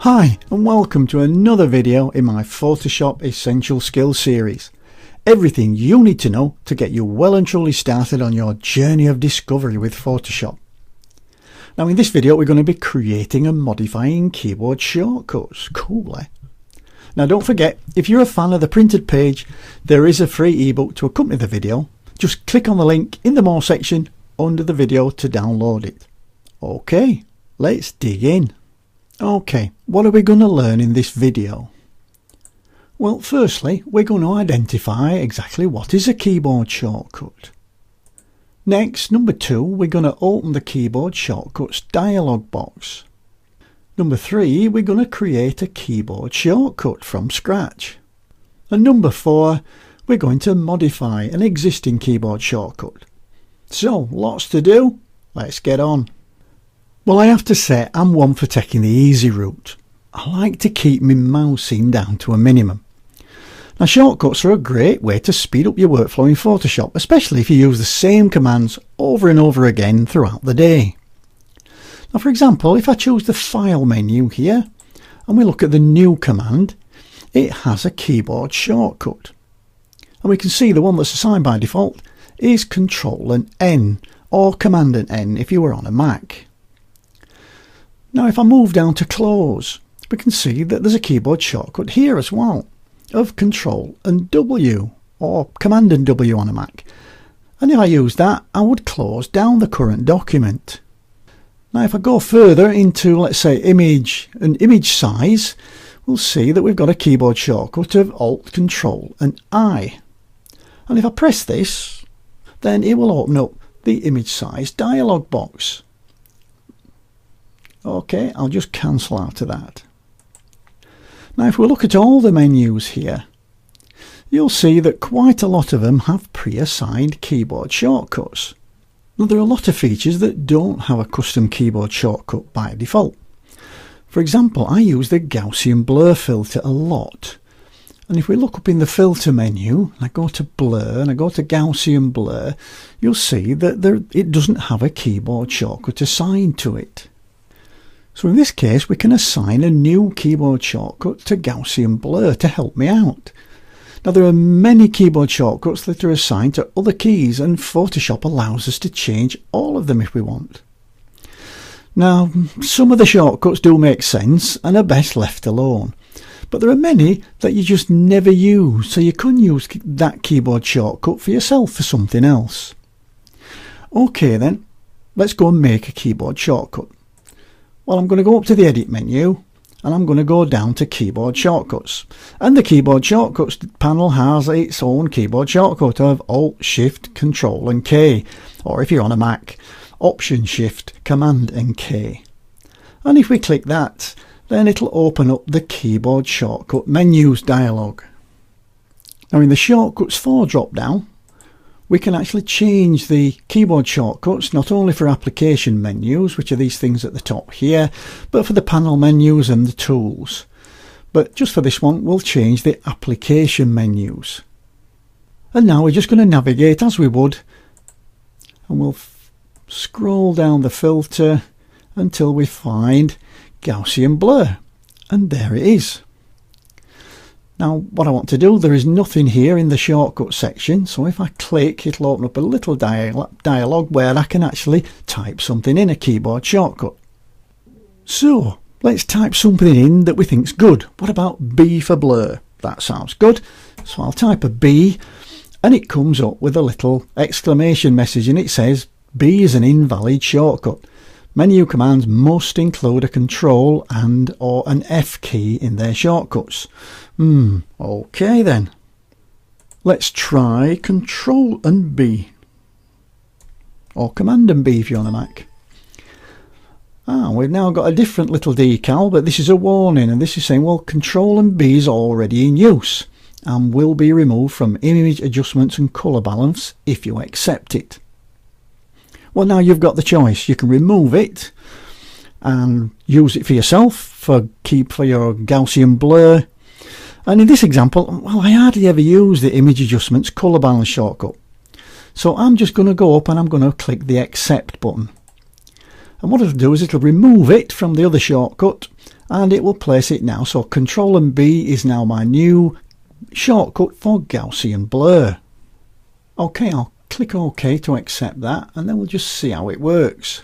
Hi and welcome to another video in my Photoshop Essential Skills series. Everything you need to know to get you well and truly started on your journey of discovery with Photoshop. Now in this video we're going to be creating and modifying keyboard shortcuts. Cool, eh? Now don't forget, if you're a fan of the printed page, there is a free ebook to accompany the video. Just click on the link in the More section under the video to download it. Okay, let's dig in. Okay, what are we going to learn in this video? Well, firstly, we're going to identify exactly what is a keyboard shortcut. Next, number 2, we're going to open the keyboard shortcuts dialog box. Number 3, we're going to create a keyboard shortcut from scratch. And number 4, we're going to modify an existing keyboard shortcut. So, lots to do. Let's get on. Well, I have to say I'm one for taking the easy route. I like to keep my mousing down to a minimum. Now shortcuts are a great way to speed up your workflow in Photoshop, especially if you use the same commands over and over again throughout the day. Now for example, if I choose the File menu here and we look at the New command, it has a keyboard shortcut. And we can see the one that's assigned by default is Control and N, or Command and N if you were on a Mac. Now if I move down to Close, we can see that there's a keyboard shortcut here as well of Control and W, or Command and W on a Mac. And if I use that, I would close down the current document. Now if I go further into, let's say, image and image size, we'll see that we've got a keyboard shortcut of Alt, Control and I. And if I press this, then it will open up the image size dialog box. Okay, I'll just cancel out of that. Now if we look at all the menus here, you'll see that quite a lot of them have pre-assigned keyboard shortcuts. Now there are a lot of features that don't have a custom keyboard shortcut by default. For example, I use the Gaussian blur filter a lot. And if we look up in the filter menu, and I go to blur and I go to Gaussian blur, you'll see that it doesn't have a keyboard shortcut assigned to it. So in this case we can assign a new keyboard shortcut to Gaussian blur to help me out. Now there are many keyboard shortcuts that are assigned to other keys, and Photoshop allows us to change all of them if we want. Now some of the shortcuts do make sense and are best left alone, but there are many that you just never use, so you can use that keyboard shortcut for yourself for something else. Okay then, let's go and make a keyboard shortcut. Well, I'm going to go up to the Edit menu and I'm going to go down to Keyboard Shortcuts. And the Keyboard Shortcuts panel has its own keyboard shortcut of Alt, Shift, Control and K. Or if you're on a Mac, Option, Shift, Command and K. And if we click that, then it'll open up the Keyboard Shortcut Menus dialog. Now in the Shortcuts 4 drop down, we can actually change the keyboard shortcuts not only for application menus, which are these things at the top here, but for the panel menus and the tools. But just for this one, we'll change the application menus. And now we're just going to navigate as we would, and we'll scroll down the filter until we find Gaussian blur. And there it is. Now what I want to do, there is nothing here in the shortcut section, so if I click it'll open up a little dialog where I can actually type something in a keyboard shortcut. So let's type something in that we think's good. What about B for blur? That sounds good. So I'll type a B and it comes up with a little exclamation message and it says B is an invalid shortcut. Menu commands must include a Control and or an F key in their shortcuts. Okay then. Let's try Control and B. Or Command and B if you're on a Mac. We've now got a different little decal, but this is a warning, and this is saying, well, Control and B is already in use and will be removed from image adjustments and colour balance if you accept it. Well, now you've got the choice. You can remove it and use it for yourself, keep for your Gaussian blur. And in this example, well, I hardly ever use the image adjustments colour balance shortcut. So I'm just going to go up and I'm going to click the accept button. And what it'll do is it'll remove it from the other shortcut and it will place it now. So Control and B is now my new shortcut for Gaussian blur. Okay, I'll click OK to accept that, and then we'll just see how it works.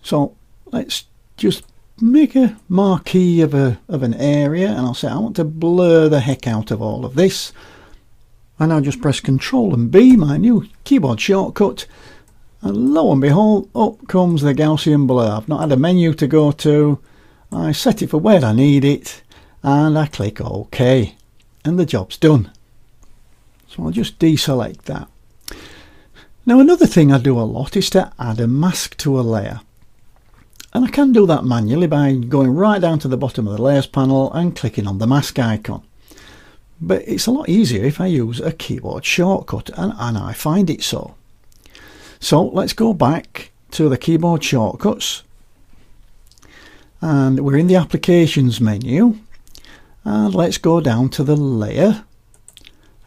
So let's just make a marquee of an area, and I'll say I want to blur the heck out of all of this, and I'll just press Control and B, my new keyboard shortcut, and lo and behold, up comes the Gaussian blur. I've not had a menu to go to. I set it for where I need it, and I click OK, and the job's done. So I'll just deselect that. Now another thing I do a lot is to add a mask to a layer. And I can do that manually by going right down to the bottom of the layers panel and clicking on the mask icon. But it's a lot easier if I use a keyboard shortcut, and I find it so. So let's go back to the keyboard shortcuts, and we're in the applications menu, and let's go down to the layer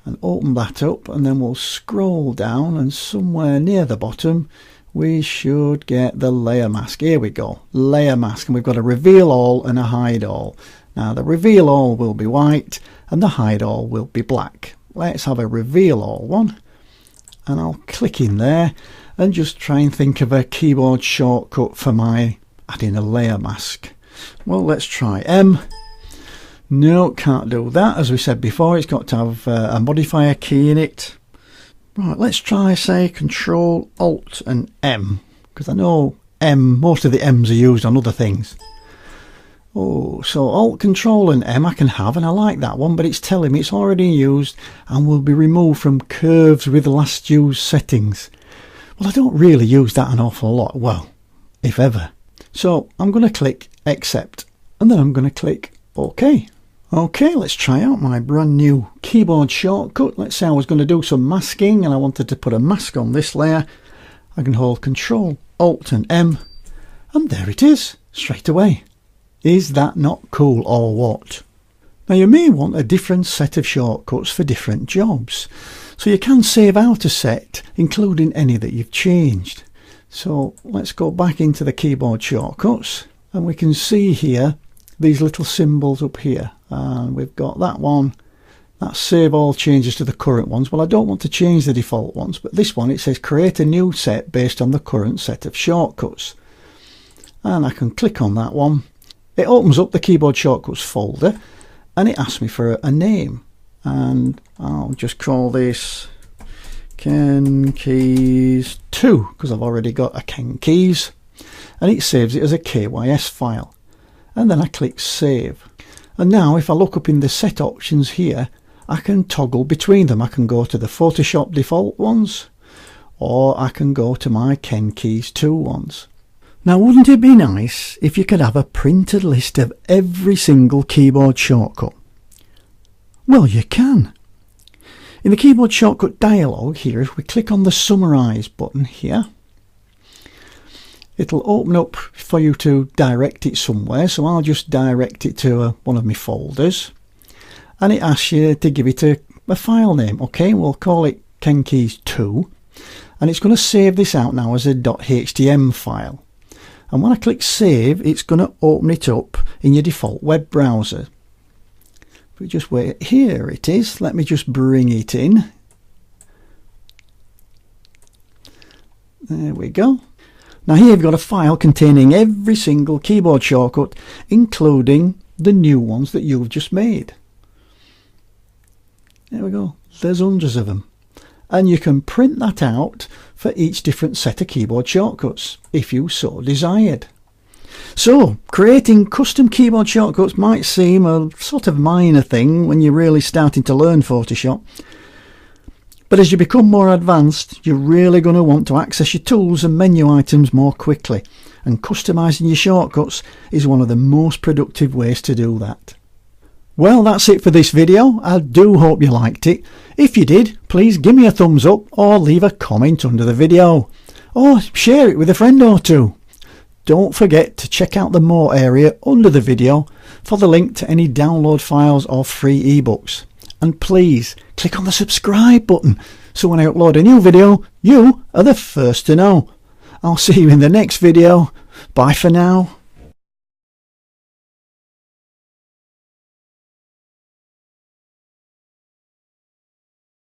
and open that up, and then we'll scroll down, and somewhere near the bottom we should get the layer mask. Here we go, layer mask, and we've got a reveal all and a hide all. Now the reveal all will be white and the hide all will be black. Let's have a reveal all one, and I'll click in there and just try and think of a keyboard shortcut for my adding a layer mask. Well, let's try M. No, can't do that. As we said before, it's got to have a modifier key in it. Right, let's try, say, Control, Alt and M, because I know M, most of the M's are used on other things. Oh, so Alt, Control and M I can have, and I like that one, but it's telling me it's already used and will be removed from curves with last used settings. Well, I don't really use that an awful lot, well, if ever. So I'm going to click Accept, and then I'm going to click OK. Okay, let's try out my brand new keyboard shortcut. Let's say I was going to do some masking and I wanted to put a mask on this layer. I can hold Control, Alt and M, and there it is, straight away. Is that not cool or what? Now you may want a different set of shortcuts for different jobs, so you can save out a set including any that you've changed. So let's go back into the keyboard shortcuts, and we can see here these little symbols up here, and we've got that one, that save all changes to the current ones. Well, I don't want to change the default ones, but this one, it says create a new set based on the current set of shortcuts, and I can click on that one. It opens up the keyboard shortcuts folder, and it asks me for a name, and I'll just call this Ken Keys 2 because I've already got a Ken Keys, and it saves it as a KYS file. And then I click Save. And now if I look up in the set options here, I can toggle between them. I can go to the Photoshop default ones, or I can go to my Ken Keys 2 ones. Now wouldn't it be nice if you could have a printed list of every single keyboard shortcut? Well, you can. In the keyboard shortcut dialog here, if we click on the Summarize button here, it'll open up for you to direct it somewhere, so I'll just direct it to one of my folders, and it asks you to give it a file name. Okay, we'll call it Ken Keys 2, and it's going to save this out now as a .htm file, and when I click save, it's going to open it up in your default web browser. But just wait, here it is. Let me just bring it in. There we go. Now here you've got a file containing every single keyboard shortcut, including the new ones that you've just made. There we go, there's hundreds of them. And you can print that out for each different set of keyboard shortcuts, if you so desired. So, creating custom keyboard shortcuts might seem a sort of minor thing when you're really starting to learn Photoshop. But as you become more advanced, you're really going to want to access your tools and menu items more quickly, and customizing your shortcuts is one of the most productive ways to do that. Well, that's it for this video. I do hope you liked it. If you did, please give me a thumbs up or leave a comment under the video, or share it with a friend or two. Don't forget to check out the More area under the video for the link to any download files or free ebooks. And please click on the subscribe button so when I upload a new video, you are the first to know. I'll see you in the next video. Bye for now.